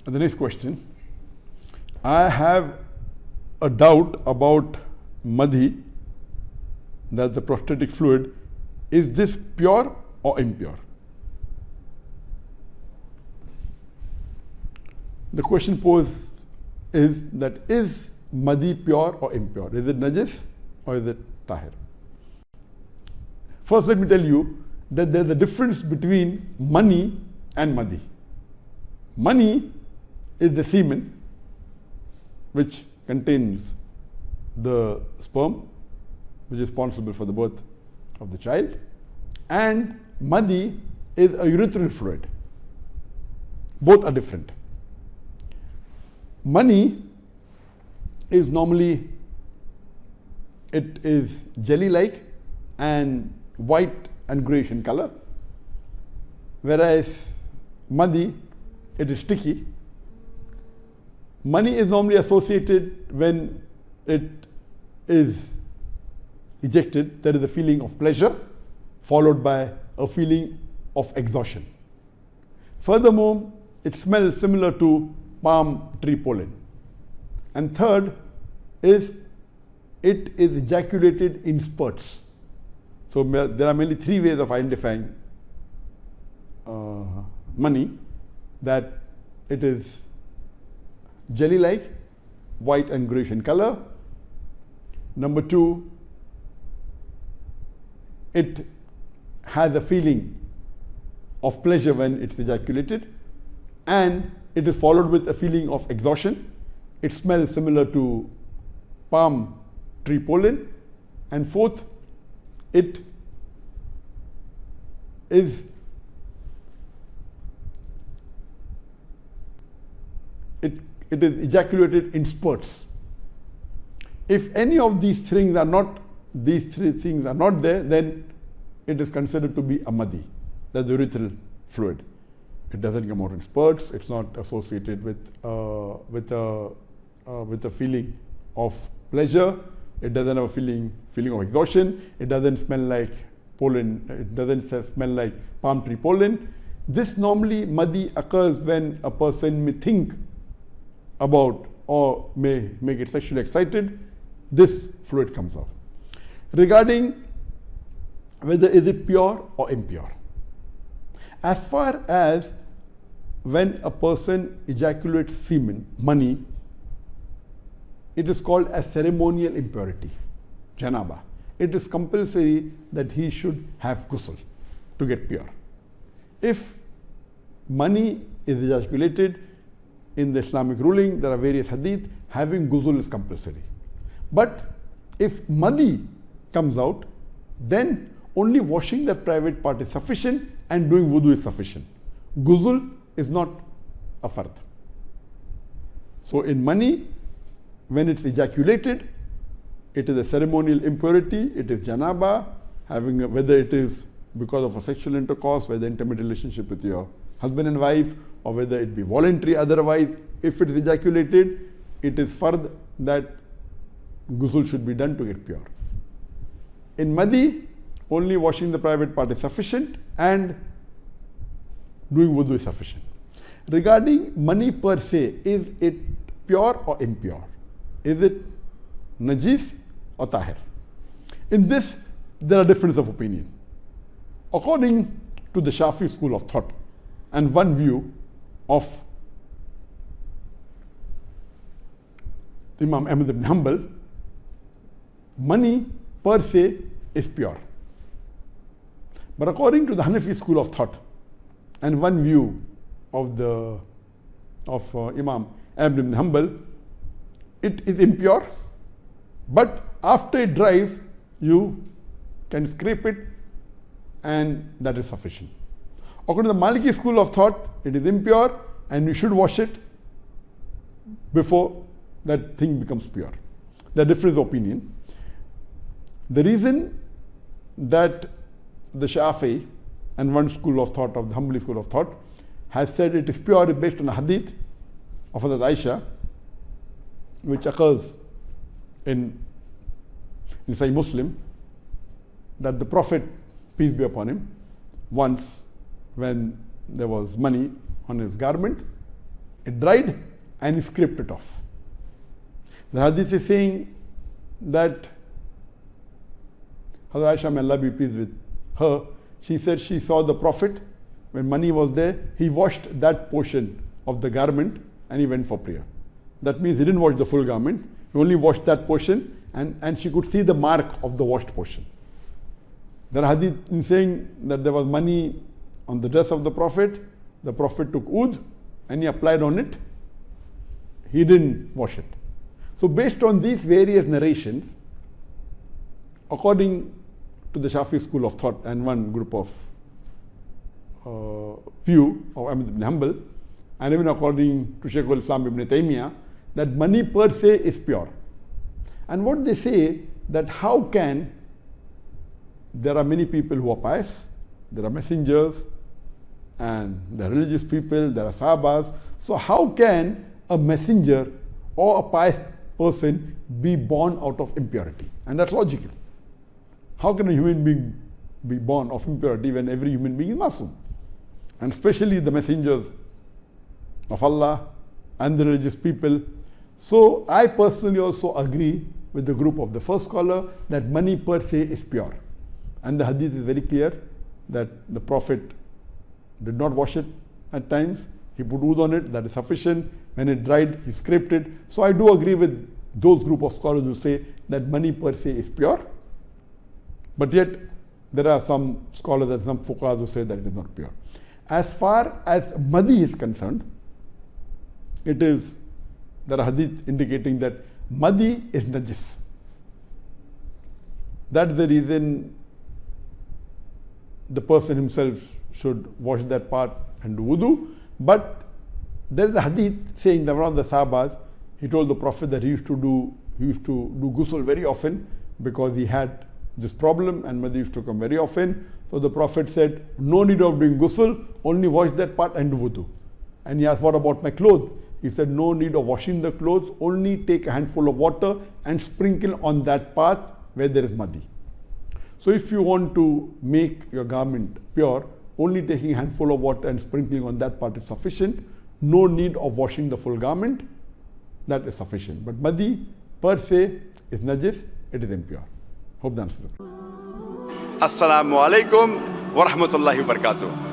The next question. I have a doubt about Madhiy, that the prostatic fluid, is this pure or impure? The question posed is that is Madhiy pure or impure? Is it najis or is it tahir? First, let me tell you that there is a difference between mani and Madhiy. Mani is the semen which contains the sperm which is responsible for the birth of the child, and Madhiy is a urethral fluid. Both are different. Mani is normally, it is jelly-like and white and greyish in color, whereas Madhiy, it is sticky. Mani is normally associated when it is ejected, there is a feeling of pleasure followed by a feeling of exhaustion. Furthermore, it smells similar to palm tree pollen. And third is it is ejaculated in spurts. So there are mainly three ways of identifying Mani, that it is jelly-like, white and greyish in color. Number two, it has a feeling of pleasure when it's ejaculated, and it is followed with a feeling of exhaustion. It smells similar to palm tree pollen. And fourth, it is ejaculated in spurts. If any of these things are not, these three things are not there, then it is considered to be a Madhiy, that's the urethral fluid. It doesn't come out in spurts. It's not associated with a feeling of pleasure. It doesn't have a feeling of exhaustion. It doesn't smell like pollen. It doesn't smell like palm tree pollen. This normally Madhiy occurs when a person may think about or may get sexually excited. This fluid comes out. Regarding whether is it pure or impure, as far as when a person ejaculates semen, mani, it is called a ceremonial impurity, janaba. It is compulsory that he should have ghusl to get pure. If mani is ejaculated, in the Islamic ruling, there are various hadith, having ghusl is compulsory. But if Madhiy comes out, then only washing the private part is sufficient and doing wudu is sufficient. Ghusl is not a fard. So in mani, when it's ejaculated, it is a ceremonial impurity, it is janaba, whether it is because of a sexual intercourse, whether intimate relationship with your husband and wife, or whether it be voluntary otherwise. If it is ejaculated, it is fard that ghusl should be done to get pure. In Madhiy, only washing the private part is sufficient and doing wudu is sufficient. Regarding mani per se, is it pure or impure? Is it najis or tahir? In this, there are differences of opinion. According to the Shafi school of thought, and one view of Imam Ahmad ibn Hanbal, mani per se is pure. But according to the Hanafi school of thought, and one view of Imam Ahmad ibn Hanbal, it is impure, but after it dries, you can scrape it and that is sufficient. According to the Maliki school of thought, it is impure and you should wash it before that thing becomes pure. There are different opinions. The reason that the Shafi and one school of thought of the Hanbali school of thought has said it is pure is based on a hadith of Hazrat Aisha, which occurs in Sahih Muslim, that the Prophet, peace be upon him, once when there was money on his garment, It dried and he scraped it off. The hadith is saying that Hazrat Aisha, may Allah be pleased with her, she said she saw the Prophet, when money was there, he washed that portion of the garment and he went for prayer. That means he didn't wash the full garment, he only washed that portion, and she could see the mark of the washed portion. There are hadith in saying that there was money on the dress of the Prophet took oud and he applied on it, he didn't wash it. So based on these various narrations, according to the Shafi school of thought and one group of view of Ahmad ibn Hanbal, and even according to Shaykh al-Islam ibn Taymiyyah, that money per se is pure. And what they say, that how can, there are many people who are pious, there are messengers, and there are religious people, there are sahabas. So how can a messenger or a pious person be born out of impurity? And that's logical. How can a human being be born of impurity when every human being is Masoom? And especially the messengers of Allah and the religious people. So I personally also agree with the group of the first scholar that money per se is pure. And the hadith is very clear that the Prophet did not wash it at times. He put oud on it, that is sufficient. When it dried, he scraped it. So I do agree with those group of scholars who say that money per se is pure. But yet, there are some scholars and some fuqahas who say that it is not pure. As far as Madhiy is concerned, there are hadith indicating that Madhiy is najis. That's the reason the person himself should wash that part and do wudu. But there is a hadith saying that one of the sahabas, he told the Prophet that he used to do ghusl very often because he had this problem and Madhiy used to come very often. So the Prophet said, no need of doing ghusl, only wash that part and do wudu. And he asked, what about my clothes? He said, no need of washing the clothes, only take a handful of water and sprinkle on that part where there is Madhiy. So if you want to make your garment pure, only taking a handful of water and sprinkling on that part is sufficient. No need of washing the full garment, that is sufficient. But Madhiy per se is najis, it is impure. Hope that answers it. Assalamu alaikum wa rahmatullahi wa barakatuh.